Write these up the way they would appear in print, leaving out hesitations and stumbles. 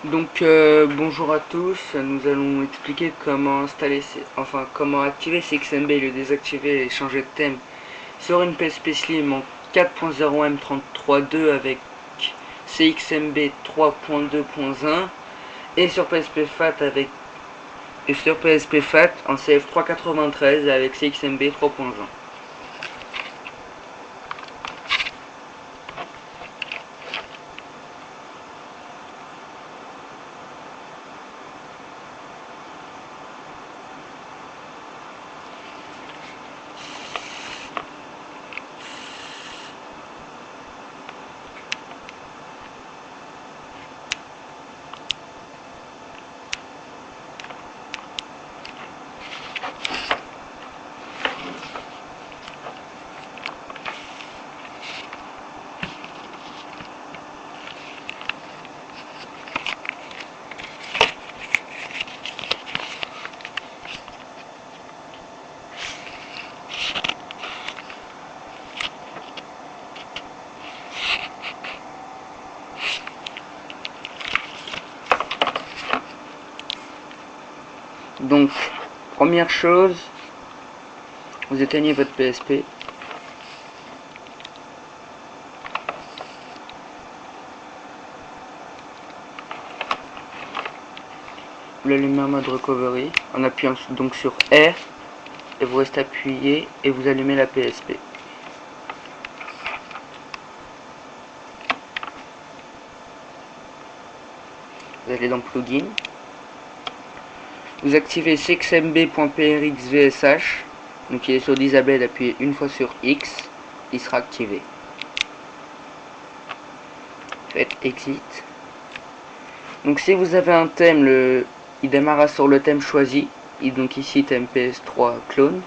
Donc bonjour à tous, nous allons expliquer comment installer, comment activer CXMB, le désactiver et changer de thème sur une PSP Slim en 4.0M33.2 avec CXMB 3.2.1 et sur PSP Fat en CF393 avec CXMB 3.1. Donc, première chose, vous éteignez votre PSP. Vous l'allumez en mode recovery en appuyant donc sur R et vous restez appuyé et vous allumez la PSP. Vous allez dans plugin. Vous activez cxmb.prxvsh, donc il est sur Disable, appuyez une fois sur X, il sera activé. Faites Exit. Donc si vous avez un thème, il démarrera sur le thème choisi, et donc ici thème PS3 clone.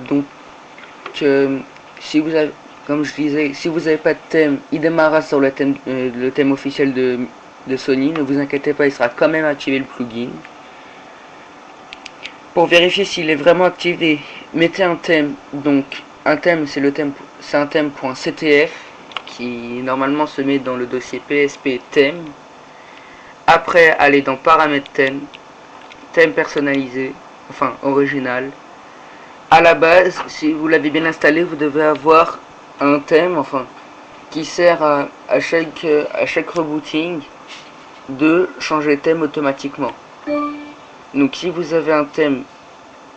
Donc si vous avez, comme je disais, si vous n'avez pas de thème, il démarrera sur le thème officiel de Sony. Ne vous inquiétez pas, il sera quand même activé le plugin. Pour vérifier s'il est vraiment activé, mettez un thème. Donc un thème, c'est un thème.ctf qui normalement se met dans le dossier PSP thème. Après, allez dans paramètres thème personnalisé, enfin original. À la base, si vous l'avez bien installé, vous devez avoir un thème, qui sert à chaque rebooting de changer de thème automatiquement. Donc si vous avez un thème,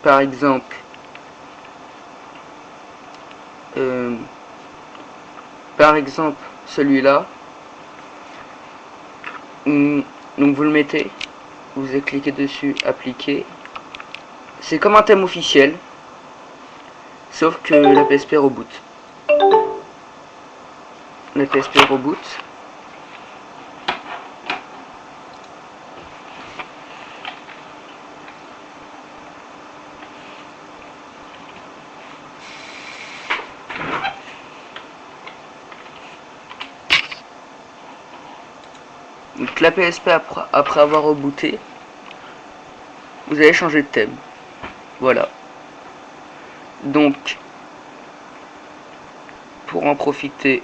par exemple, celui-là, donc vous le mettez, vous cliquez dessus, appliquer. C'est comme un thème officiel, sauf que la PSP reboot. La PSP reboot. Donc la PSP après avoir rebooté, vous allez changer de thème. Voilà. Donc pour en profiter,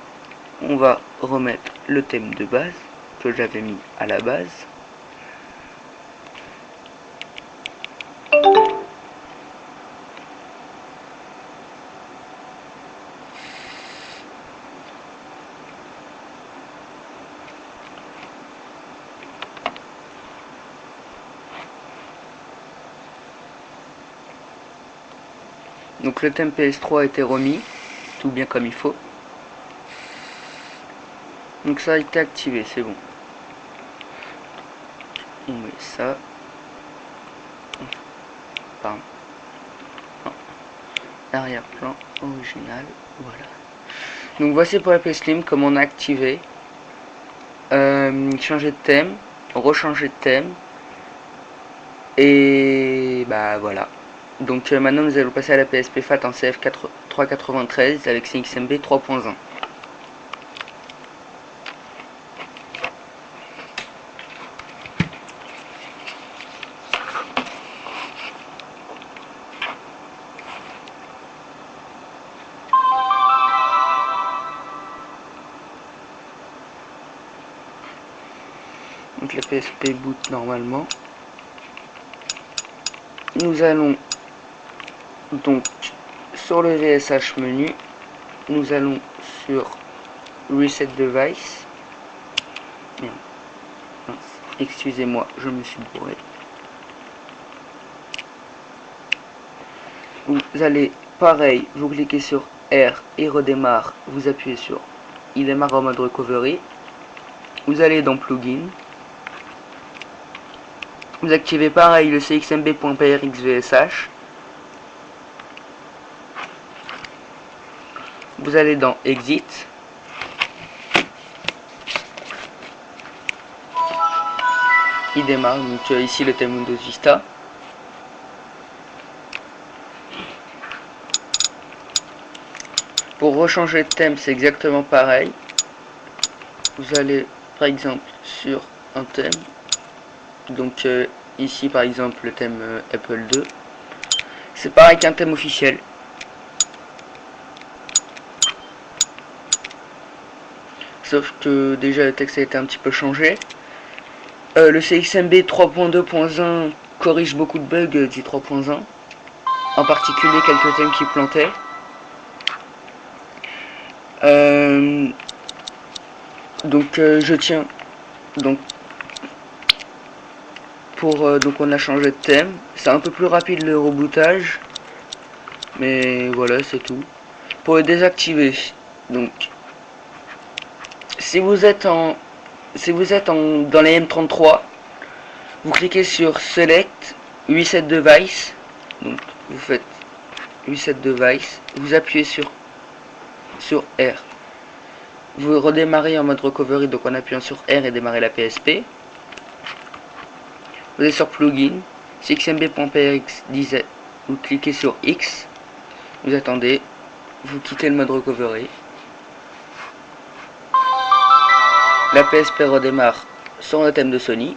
on va remettre le thème de base que j'avais mis à la base. Donc le thème PS3 a été remis, tout bien comme il faut. Donc ça a été activé, c'est bon. On met ça. Pardon. Arrière-plan original, voilà. Donc voici pour la PS Slim comme on a activé. Changer de thème, rechanger de thème. Et bah voilà. Donc maintenant nous allons passer à la PSP Fat en CF393 avec CXMB 3.1. que la PSP boot normalement. Nous allons donc sur le VSH menu, nous allons sur Reset Device. Excusez-moi, je me suis bourré. Vous allez, pareil, vous cliquez sur R et redémarre, vous appuyez sur il démarre en mode recovery. Vous allez dans plugin. Vous activez pareil le cxmb.prxvsh. Vous allez dans exit. Il démarre, donc ici le thème Windows Vista. Pour rechanger de thème, c'est exactement pareil. Vous allez par exemple sur un thème. Donc ici par exemple le thème Apple II. C'est pareil qu'un thème officiel. Sauf que déjà le texte a été un petit peu changé. Le CXMB 3.2.1 corrige beaucoup de bugs du 3.1. En particulier quelques thèmes qui plantaient. Donc je tiens. Donc donc on a changé de thème. C'est un peu plus rapide le rebootage. Mais voilà, c'est tout. Pour le désactiver, donc si vous êtes dans la M33, vous cliquez sur Select Reset Device. Donc vous faites Reset Device, vous appuyez sur R. Vous redémarrez en mode recovery, donc en appuyant sur R et démarrer la PSP. Vous allez sur plugin, cxmb.prx, vous cliquez sur X, vous attendez, vous quittez le mode recovery. La PSP redémarre sur le thème de Sony.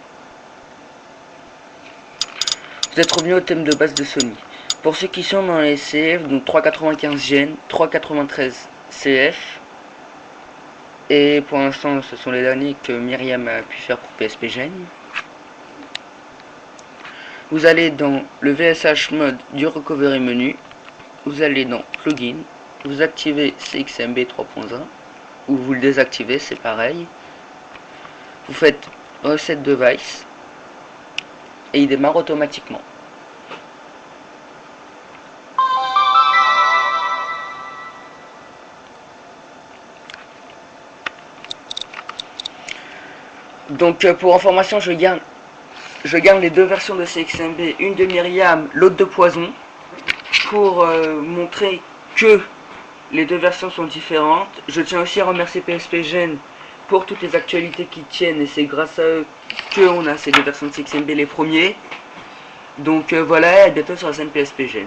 Vous êtes revenu au thème de base de Sony. Pour ceux qui sont dans les CF, donc 395 Gen, 393 CF. Et pour l'instant, ce sont les derniers que Myriam a pu faire pour PSP Gen. Vous allez dans le VSH mode du recovery menu. Vous allez dans plugin. Vous activez CXMB 3.1. Ou vous le désactivez, c'est pareil. Vous faites Reset Device. Et il démarre automatiquement. Donc pour information, je garde les deux versions de CXMB, une de Myriam, l'autre de Poison, pour montrer que les deux versions sont différentes. Je tiens aussi à remercier PSP Gen pour toutes les actualités qui tiennent, et c'est grâce à eux qu'on a ces deux versions de CXMB les premiers. Donc voilà, et à bientôt sur la scène PSP Gen.